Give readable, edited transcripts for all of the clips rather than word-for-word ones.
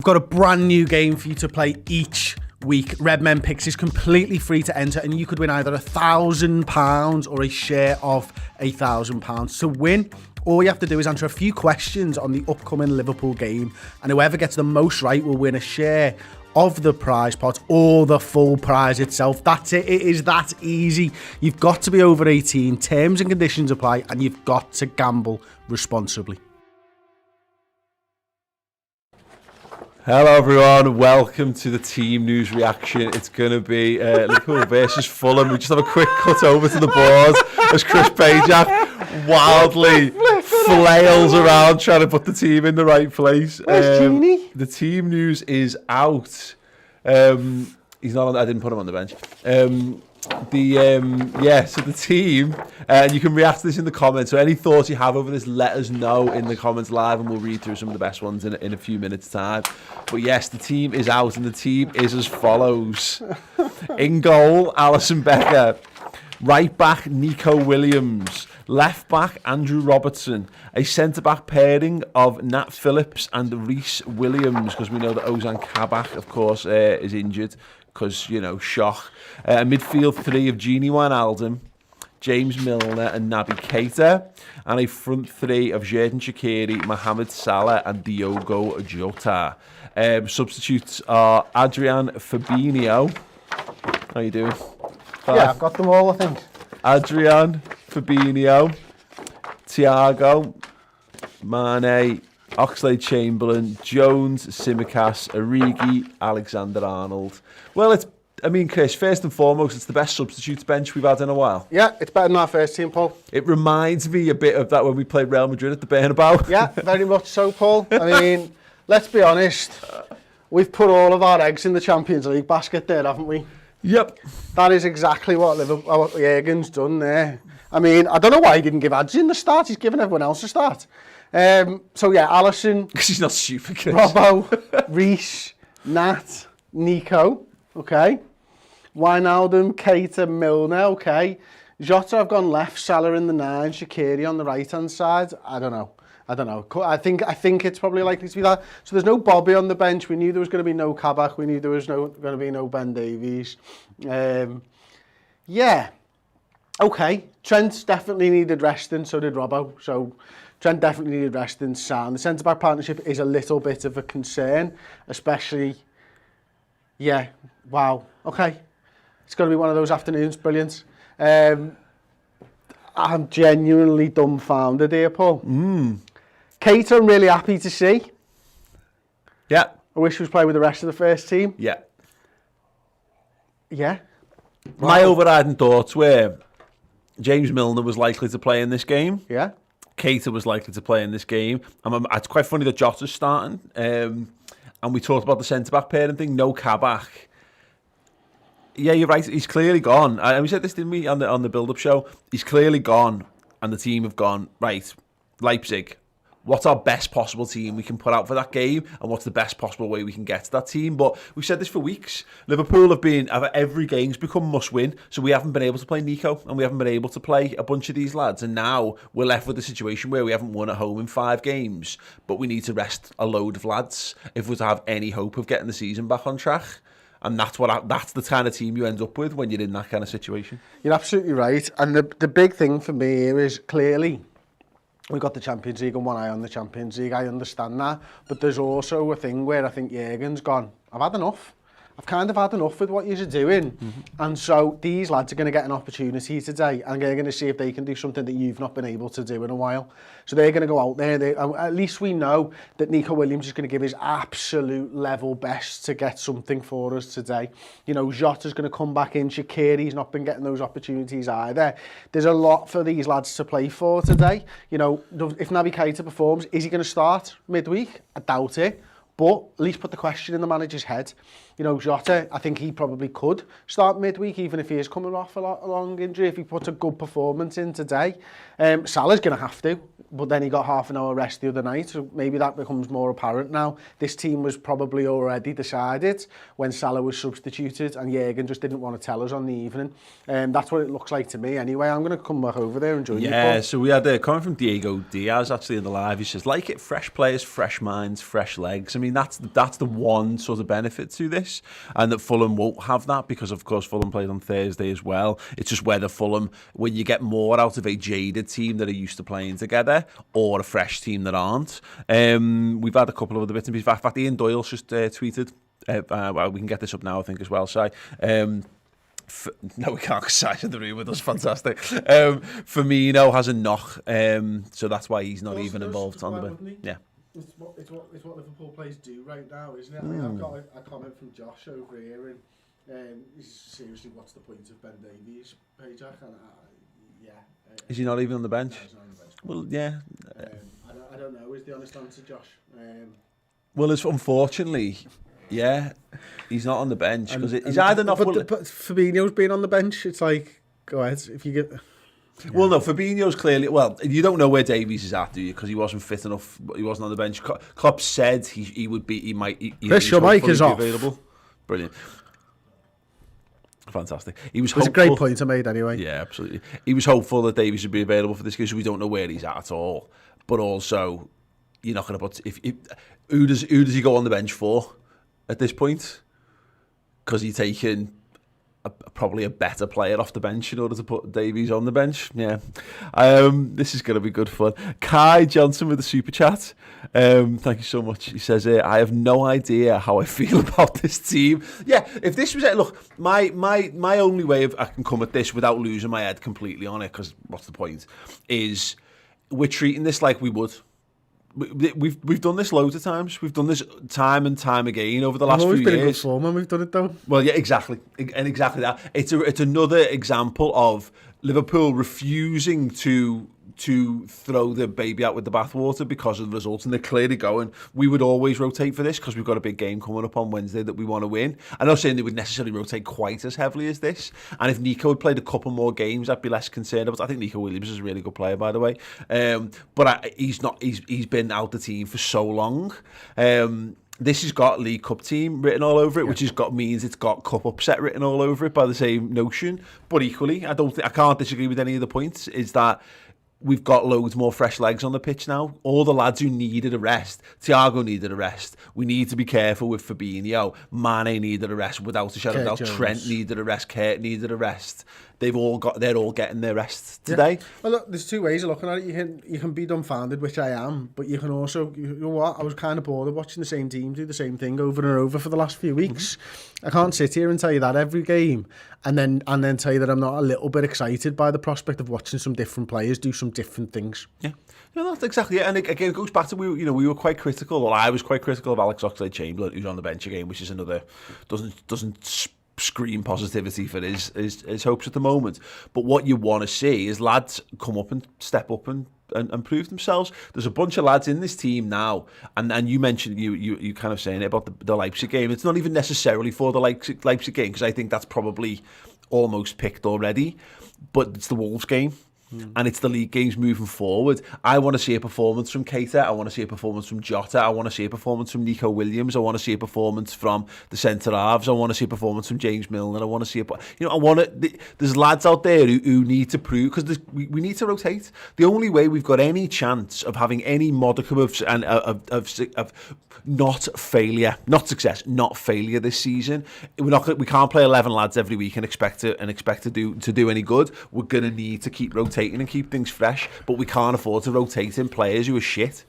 got a brand new game for you to play each week. Redmen Picks is completely free to enter, and you could win either £1,000 or a share of £1,000. To win, all you have to do is answer a few questions on the upcoming Liverpool game, and whoever gets the most right will win a share of the prize pot or the full prize itself. That's it. It is that easy. You've got to be over 18. Terms and conditions apply, and you've got to gamble responsibly. Hello everyone, welcome to the team news reaction. It's going to be Liverpool versus Fulham. We just have a quick cut over to the boards as Chris Pajak wildly flails around trying to put the team in the right place. Where's Genie? The team news is out. He's not on, I didn't put him on the bench. So the team, and you can react to this in the comments. So any thoughts you have over this, let us know in the comments live, and we'll read through some of the best ones in a few minutes' time. But yes, the team is out, and the team is as follows: in goal, Alisson Becker; right back, Nico Williams; left back, Andrew Robertson; a centre back pairing of Nat Phillips and Reece Williams, because we know that Ozan Kabak, of course, is injured. Because, you know, shock. A midfield three of Gini Wijnaldum, James Milner and Naby Keita. And a front three of Jurgen Shaqiri, Mohamed Salah and Diogo Jota. Substitutes are Adrian Fabinho. How you doing? Yeah, I've got them all, I think. Adrian Fabinho, Thiago, Mane, Oxlade-Chamberlain, Jones, Tsimikas, Origi, Alexander-Arnold. Well, Chris, first and foremost, it's the best substitutes bench we've had in a while. Yeah, it's better than our first team, Paul. It reminds me a bit of that when we played Real Madrid at the Bernabeu. Yeah, very much so, Paul. I mean, let's be honest. We've put all of our eggs in the Champions League basket there, haven't we? Yep. That is exactly what Jurgen's done there. I mean, I don't know why he didn't give Adrian the start. He's given everyone else a start. So yeah, Alisson, because he's not stupid, Chris. Robbo, Reece, Nat, Nico, okay. Wijnaldum, Keita, Milner, okay. Jota, I've gone left, Salah in the 9, Shaqiri on the right-hand side. I don't know. I think it's probably likely to be that. So there's no Bobby on the bench. We knew there was going to be no Kabak. We knew there was going to be no Ben Davies. Yeah. Okay. Trent definitely needed resting, so did Robbo. So Trent definitely needed resting. Sound. The centre-back partnership is a little bit of a concern, especially... Yeah, wow. Okay. It's going to be one of those afternoons. Brilliant. I'm genuinely dumbfounded here, Paul. Keita, I'm really happy to see. Yeah. I wish he was playing with the rest of the first team. Yeah. Yeah. Wow. My overriding thoughts were James Milner was likely to play in this game. Yeah. Keita was likely to play in this game. It's quite funny that Jota's starting. And we talked about the centre-back pairing thing. No Kabak. Yeah, you're right. He's clearly gone. And we said this, didn't we, on the build-up show? He's clearly gone, and the team have gone, right, Leipzig, what's our best possible team we can put out for that game, and what's the best possible way we can get to that team? But we've said this for weeks. Liverpool every game's become must-win, so we haven't been able to play Nico, and we haven't been able to play a bunch of these lads, and now we're left with a situation where we haven't won at home in 5 games, but we need to rest a load of lads if we're to have any hope of getting the season back on track. And that's the kind of team you end up with when you're in that kind of situation. You're absolutely right. And the big thing for me here is clearly we've got the Champions League and one eye on the Champions League. I understand that. But there's also a thing where I think Jurgen's gone, I've had enough. I've kind of had enough with what you're doing. Mm-hmm. And so these lads are going to get an opportunity today, and they're going to see if they can do something that you've not been able to do in a while. So they're going to go out there. At least we know that Nico Williams is going to give his absolute level best to get something for us today. You know, Jota's going to come back in. Shaqiri's not been getting those opportunities either. There's a lot for these lads to play for today. You know, if Naby Keita performs, is he going to start midweek? I doubt it. But at least put the question in the manager's head. You know, Jota, I think he probably could start midweek, even if he is coming off a long injury, if he puts a good performance in today. Salah's going to have to, but then he got half an hour rest the other night, so maybe that becomes more apparent now. This team was probably already decided when Salah was substituted, and Jurgen just didn't want to tell us on the evening. That's what it looks like to me anyway. I'm going to come back over there and join you, Paul. Yeah, so we had a comment from Diego Diaz actually in the live. He says, like it, fresh players, fresh minds, fresh legs. I mean, that's the one sort of benefit to this, and that Fulham won't have that because, of course, Fulham played on Thursday as well. It's just whether Fulham, when you get more out of a jaded team that are used to playing together, or a fresh team that aren't. We've had a couple of other bits and pieces. In fact, Ian Doyle's just tweeted. Well, we can get this up now, I think, as well, Si. No, we can't, because Si's in the room with us. Fantastic. Firmino has a knock, so that's why he's not even involved on the bench. Yeah. It's what Liverpool players do right now, isn't it? I mean, I've got a comment from Josh over here, and he's seriously, what's the point of Ben Davies, Payjack? And yeah. Is he not even on the bench? No, he's not on the bench. Well, yeah. I don't know, is the honest answer, Josh. Well, it's unfortunately, yeah, he's not on the bench because he's either not. But Fabinho's been on the bench. It's like, go ahead, if you get. Yeah. Well, no, Fabinho's clearly... Well, you don't know where Davies is at, do you? Because he wasn't fit enough. He wasn't on the bench. Klopp said he would be... He might... Chris, your mic is off. Available. Brilliant. Fantastic. He was hopeful. It's a great point I made anyway. Yeah, absolutely. He was hopeful that Davies would be available for this game, so we don't know where he's at all. But also, you're not going to put... Who does he go on the bench for at this point? Because you're taking... probably a better player off the bench in order to put Davies on the bench. Yeah. This is going to be good fun. Kai Johnson with the super chat. Thank you so much. He says, I have no idea how I feel about this team. Yeah, if this was it, look, my only way I can come at this without losing my head completely on it, because what's the point, is we're treating this like we would. We've done this loads of times. We've done this time and time again over the last few years. We've been in good form when we've done it, though. Well, yeah, exactly, and exactly that. It's another example of Liverpool refusing to throw the baby out with the bathwater because of the results, and they're clearly going, we would always rotate for this because we've got a big game coming up on Wednesday that we want to win. I'm not saying they would necessarily rotate quite as heavily as this, and if Nico had played a couple more games, I'd be less concerned about it. I think Nico Williams is a really good player, by the way, but he's been out the team for so long. This has got League Cup team written all over it, which means it's got cup upset written all over it by the same notion. But equally, I can't disagree with any of the points. Is that we've got loads more fresh legs on the pitch now. All the lads who needed a rest. Thiago needed a rest. We need to be careful with Fabinho. Mane needed a rest without a shadow of doubt. Trent needed a rest. Kurt needed a rest. They're all getting their rest today. Yeah. Well, look, there's two ways of looking at it. You can be dumbfounded, which I am, but you can also, you know what? I was kind of bored of watching the same team do the same thing over and over for the last few weeks. I can't sit here and tell you that every game, and then tell you that I'm not a little bit excited by the prospect of watching some different players do some different things. Yeah. No, that's exactly it. And again, it goes back to we were quite critical, or I was quite critical of Alex Oxlade-Chamberlain, who's on the bench again, which is another doesn't scream positivity for his hopes at the moment. But what you want to see is lads come up and step up and prove themselves. There's a bunch of lads in this team now, and you mentioned you kind of saying it about the Leipzig game. It's not even necessarily for the Leipzig game, because I think that's probably almost picked already, but it's the Wolves game. And it's the league games moving forward. I want to see a performance from Keita. I want to see a performance from Jota. I want to see a performance from Nico Williams. I want to see a performance from the centre halves. I want to see a performance from James Milner. I want to see there's lads out there who need to prove, because we need to rotate. The only way we've got any chance of having any modicum of not failure, not success, not failure this season. We can't play 11 lads every week and expect to do any good. We're gonna need to keep rotating and keep things fresh, but we can't afford to rotate in players who are shit.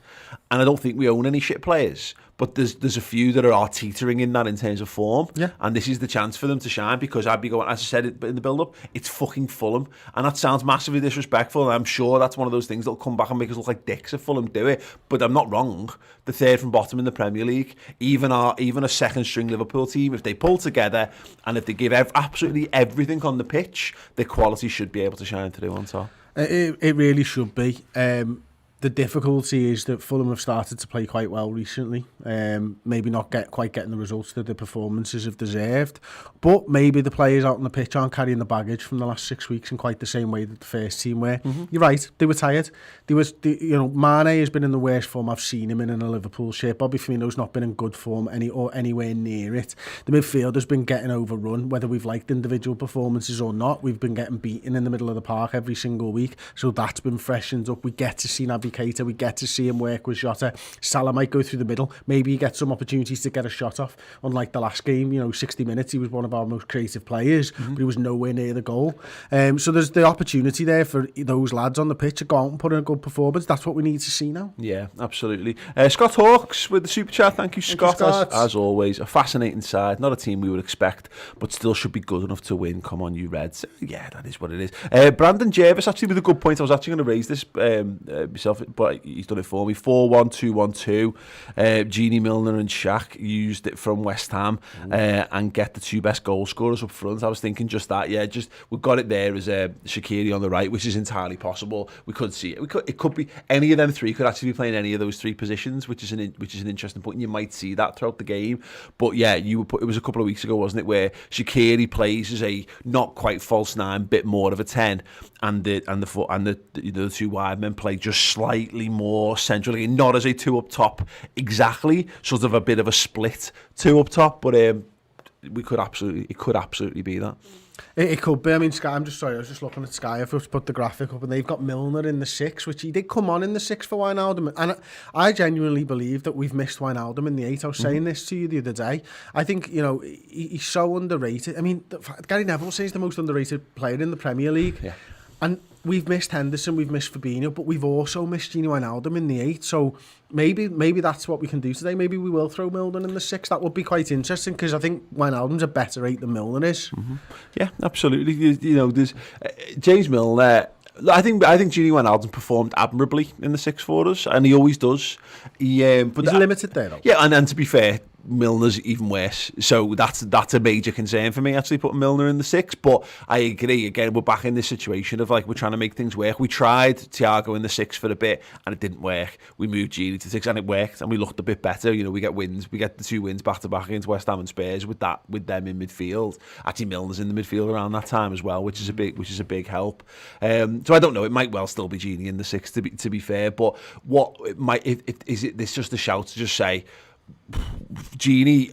And I don't think we own any shit players, but there's a few that are teetering in that in terms of form. Yeah. And this is the chance for them to shine, because I'd be going, as I said in the build-up, it's fucking Fulham. And that sounds massively disrespectful, and I'm sure that's one of those things that'll come back and make us look like dicks if Fulham do it. But I'm not wrong. The third from bottom in the Premier League, even a second-string Liverpool team, if they pull together and if they give absolutely everything on the pitch, their quality should be able to shine through on top. It really should be. The difficulty is that Fulham have started to play quite well recently. Maybe not quite getting the results that the performances have deserved, but maybe the players out on the pitch aren't carrying the baggage from the last 6 weeks in quite the same way that the first team were. You're right, they were tired. Mane has been in the worst form I've seen him in a Liverpool shirt. Bobby Firmino's not been in good form anywhere near it. The midfield has been getting overrun, whether we've liked individual performances or not. We've been getting beaten in the middle of the park every single week, so that's been freshened up. We get to see Naby Naby Keita. We get to see him work with Jota. Salah might go through the middle. Maybe he gets some opportunities to get a shot off. Unlike the last game, 60 minutes, he was one of our most creative players, but he was nowhere near the goal. So there's the opportunity there for those lads on the pitch to go out and put in a good performance. That's what we need to see now. Yeah, absolutely. Scott Hawks with the super chat. Thank you, Scott. As always, a fascinating side. Not a team we would expect, but still should be good enough to win. Come on, you Reds. Yeah, that is what it is. Brandon Jervis actually with a good point. I was actually going to raise this myself, but he's done it for me. 4-1-2-1-2. Gini, Milner and Shaq used it from West Ham and get the two best goal scorers up front. I was thinking just that. Yeah, just we've got it there as Shaqiri on the right, which is entirely possible. We could see it. It could be any of them three. Could actually be playing any of those three positions, which is an interesting point. And you might see that throughout the game. But yeah, it was a couple of weeks ago, wasn't it, where Shaqiri plays as a not quite false 9, bit more of a 10, and the two wide men play just slightly more centrally, not as a 2 up top exactly, sort of a bit of a split 2 up top, but it could absolutely be that. It could be. I mean, Sky, I was just looking at Sky. I've just put the graphic up, and they've got Milner in the 6, which he did come on in the 6 for Wijnaldum. And I genuinely believe that we've missed Wijnaldum in the 8. I was saying this to you the other day. I think, he's so underrated. I mean, Gary Neville says he's the most underrated player in the Premier League. Yeah. And we've missed Henderson, we've missed Fabinho, but we've also missed Gini Wijnaldum in the 8. So maybe that's what we can do today. Maybe we will throw Milner in the 6. That would be quite interesting, because I think Wijnaldum's a better 8 than Milner is. Yeah, absolutely. There's James Milner. I think Gini Wijnaldum performed admirably in the 6 for us, and he always does. But he's limited there, though. Yeah, and to be fair, Milner's even worse, so that's a major concern for me, actually, putting Milner in the 6. But I agree, again, we're back in this situation of we're trying to make things work. We tried Thiago in the 6 for a bit and it didn't work. We moved Gini to 6 and it worked, and we looked a bit better. We get the 2 wins back to back against West Ham and Spurs with them in midfield. Actually, Milner's in the midfield around that time as well, which is a big help. So I don't know, it might well still be Gini in the 6 to be fair, but what it might is it this just a shout to just say, Gini,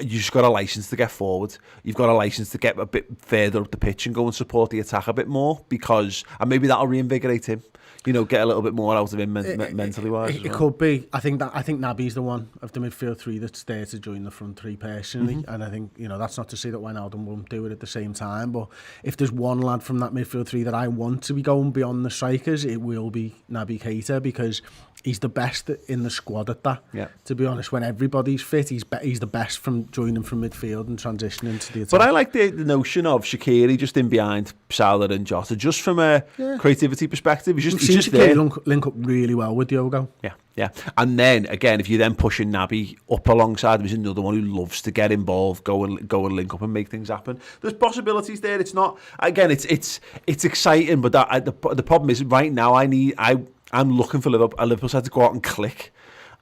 you just got a license to get forward. You've got a license to get a bit further up the pitch and go and support the attack a bit more, and maybe that'll reinvigorate him. Get a little bit more out of him mentally wise. It could be. I think Naby's the one of the midfield 3 that's there to join the front 3 personally, and I think that's not to say that Wijnaldum won't do it at the same time. But if there's one lad from that midfield 3 that I want to be going beyond the strikers, it will be Naby Keita, because he's the best in the squad at that. Yeah. To be honest, when everybody's fit, he's the best from joining from midfield and transitioning to the attack. But I like the notion of Shaqiri just in behind Salah and Jota, just from a creativity perspective. He's just there. Link up really well with Diogo. Yeah. And then again, if you're then pushing Naby up alongside him, he's another one who loves to get involved, go and link up and make things happen. There's possibilities there. It's not, again, it's exciting, but the problem is right now I'm looking for Liverpool side to go out and click.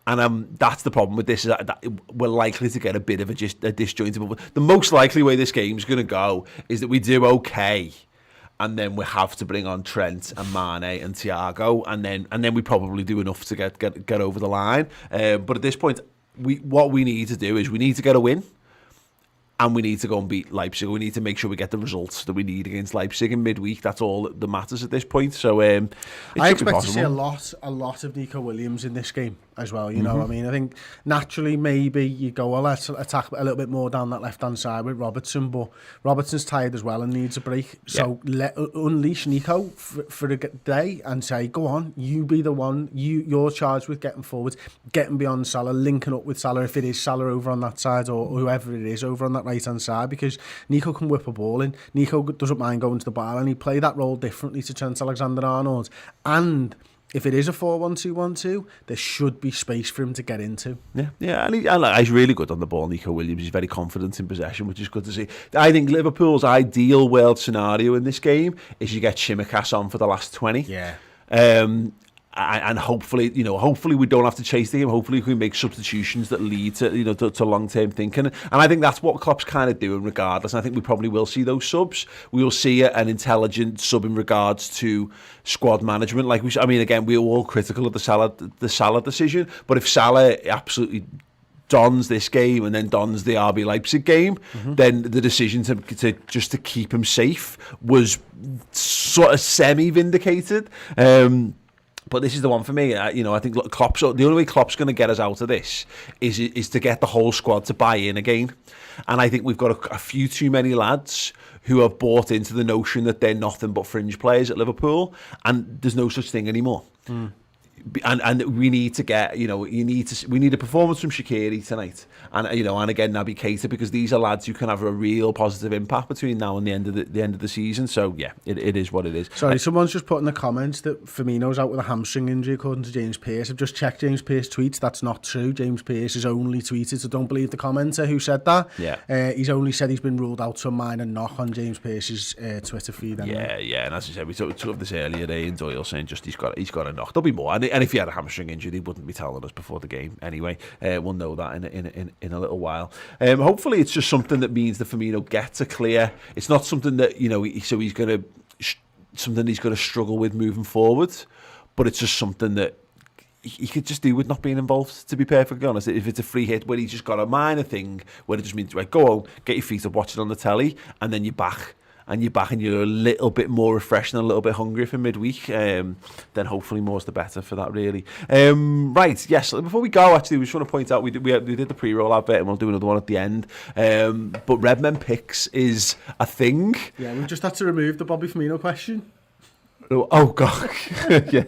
And that's the problem with this, is that we're likely to get a bit of a disjointed. The most likely way this game's going to go is that we do okay, and then we have to bring on Trent and Mane and Thiago, and then we probably do enough to get over the line. But at this point, what we need to do is we need to get a win. And we need to go and beat Leipzig. We need to make sure we get the results that we need against Leipzig in midweek. That's all that matters at this point. So I expect to see a lot of Nico Williams in this game as well. I mean, I think naturally maybe you go, well, let's attack a little bit more down that left-hand side with Robertson, but Robertson's tired as well and needs a break. So unleash Nico for a day and say, go on, you be the one, you're charged with getting forward, getting beyond Salah, linking up with Salah if it is Salah over on that side, or whoever it is over on that right-hand side, because Nico can whip a ball in. Nico doesn't mind going to the bar, and he play that role differently to Trent Alexander-Arnold. And if it is a 4-1-2-1-2, there should be space for him to get into. Yeah, and he's really good on the ball, Nico Williams. He's very confident in possession, which is good to see. I think Liverpool's ideal world scenario in this game is you get Tsimikas on for the last 20. Yeah. And hopefully we don't have to chase the game. Hopefully we can make substitutions that lead to, to long-term thinking. And I think that's what Klopp's kind of doing regardless. And I think we probably will see those subs. We will see an intelligent sub in regards to squad management. Again, we're all critical of the Salah decision. But if Salah absolutely dons this game and then dons the RB Leipzig game, then the decision to keep him safe was sort of semi-vindicated. But this is the one for me. I think the only way Klopp's going to get us out of this is to get the whole squad to buy in again. And I think we've got a few too many lads who have bought into the notion that they're nothing but fringe players at Liverpool, and there's no such thing anymore. And we need to get, we need a performance from Shaqiri tonight, and again Naby Keita, because these are lads who can have a real positive impact between now and the end of the season. So yeah, it is what it is. Sorry, someone's just put in the comments that Firmino's out with a hamstring injury according to James Pearce. I've just checked James Pearce tweets. That's not true. James Pearce has only tweeted, so don't believe the commenter who said that. Yeah. He's only said he's been ruled out for a minor knock on James Pearce's Twitter feed. Anyway. Yeah, and as I said, we talked of this earlier today, and Doyle saying just he's got a knock. There'll be more, and if he had a hamstring injury, they wouldn't be telling us before the game anyway. We'll know that in a little while. Hopefully it's just something that means that Firmino gets a clear. It's not something that he's going to struggle with moving forward, but it's just something that he could just do with not being involved, to be perfectly honest. If it's a free hit where he's just got a minor thing where it just means, right, go home, get your feet up, watch it on the telly, and then you're back. And you're a little bit more refreshed and a little bit hungry for midweek, then hopefully more's the better for that, really. Right, yes, before we go, actually, we just want to point out, we did the pre-roll advert, and we'll do another one at the end. But Redmen Picks is a thing. Yeah, we just had to remove the Bobby Firmino question. Oh God, yeah.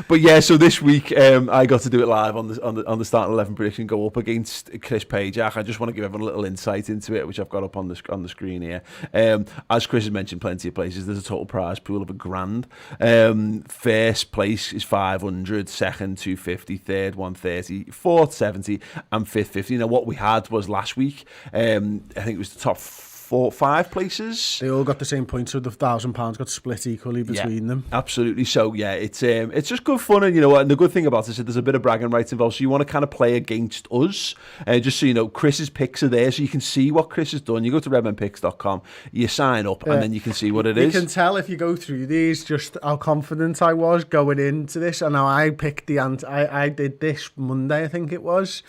But yeah, so this week I got to do it live on the starting 11 prediction, go up against Chris Pajak. I just want to give everyone a little insight into it, which I've got up on the screen here. As Chris has mentioned, plenty of places. There's a total prize pool of £1,000. First place is 500, second 250, third 130, fourth 70, and fifth 50. Now what we had was last week. I think it was the top 4-5 places. They all got the same points, so the £1,000 got split equally between them. Absolutely. So yeah, it's just good fun, and and the good thing about it is that there's a bit of bragging rights involved. So you want to kind of play against us, just so you know, Chris's picks are there, so you can see what Chris has done. You go to redmenpicks.com, you sign up, and then you can see what it is. You can tell if you go through these just how confident I was going into this, and now I picked the I did this Monday, I think it was.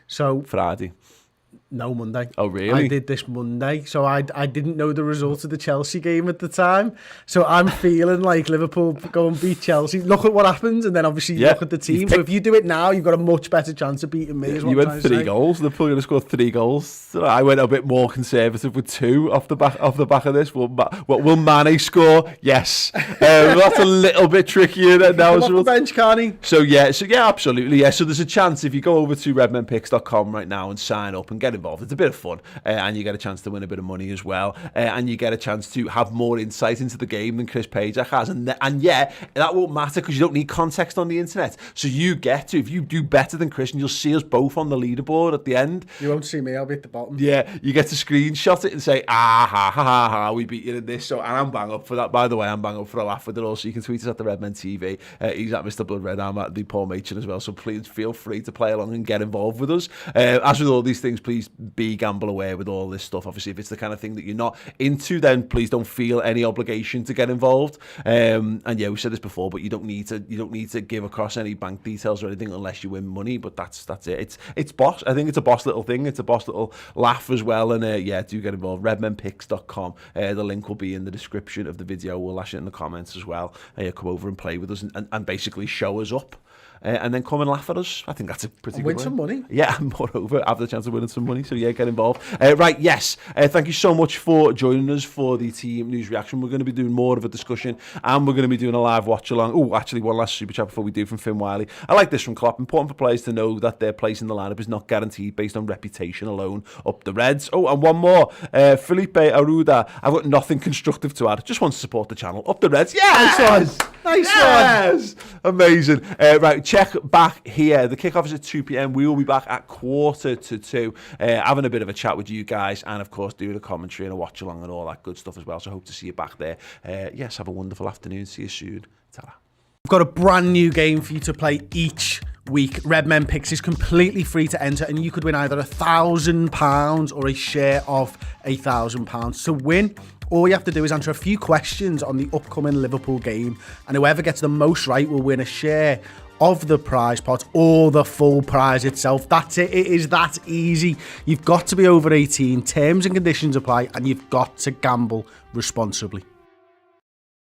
So Friday. No, Monday. Oh, really? I did this Monday, so I didn't know the result of the Chelsea game at the time. So I'm feeling like Liverpool go and beat Chelsea. Look at what happens, and then obviously you look at the team. So if you do it now, you've got a much better chance of beating me. You went 3 goals. Liverpool going to score 3 goals. I went a bit more conservative with 2 off the back of this. Will Mane score? Yes. That's a little bit trickier than now. Come off the bench, can't he? So yeah, absolutely. Yeah. So there's a chance if you go over to redmenpicks.com right now and sign up and get involved. It's a bit of fun, and you get a chance to win a bit of money as well, and you get a chance to have more insight into the game than Chris Pajak has, and yeah, that won't matter because you don't need context on the internet. So you get to, if you do better than Chris, and you'll see us both on the leaderboard at the end. You won't see me, I'll be at the bottom. Yeah, you get to screenshot it and say, we beat you in this. So, and I'm bang up for that, by the way. I'm bang up for a laugh with it all. So you can tweet us at the Redmen TV. He's at Mr. Blood Red. I'm at the Paul Machin as well. So please feel free to play along and get involved with us. As with all these things, please be gamble aware with all this stuff. Obviously, if it's the kind of thing that you're not into, then please don't feel any obligation to get involved. And yeah, we said this before, but you don't need to give across any bank details or anything unless you win money. But that's it. It's boss. I think it's a boss little thing. It's a boss little laugh as well. And yeah, do get involved. Redmenpicks.com. The link will be in the description of the video. We'll lash it in the comments as well. Come over and play with us and basically show us up. And then come and laugh at us. I think that's a pretty good win way. Some money. Yeah, and moreover, have the chance of winning some money. So yeah, get involved. Right, yes. Thank you so much for joining us for the team news reaction. We're going to be doing more of a discussion, and we're going to be doing a live watch along. Oh, actually, one last super chat before we do from Finn Wiley. I like this from Klopp. Important for players to know that their place in the lineup is not guaranteed based on reputation alone. Up the Reds. Oh, and one more. Felipe Aruda. I've got nothing constructive to add. Just want to support the channel. Up the Reds. Yes! Nice one. Nice one. Amazing. Right, check back here. The kickoff is at 2 p.m. We will be back at 1:45, having a bit of a chat with you guys, and of course doing a commentary and a watch along and all that good stuff as well. So hope to see you back there. Yes, have a wonderful afternoon. See you soon. Ta-ra. We've got a brand new game for you to play each week. Redmen Picks is completely free to enter, and you could win either £1,000 or a share of £1,000. To win, all you have to do is answer a few questions on the upcoming Liverpool game, and whoever gets the most right will win a share of the prize pot or the full prize itself. That's it. It is that easy. You've got to be over 18. Terms and conditions apply, and you've got to gamble responsibly.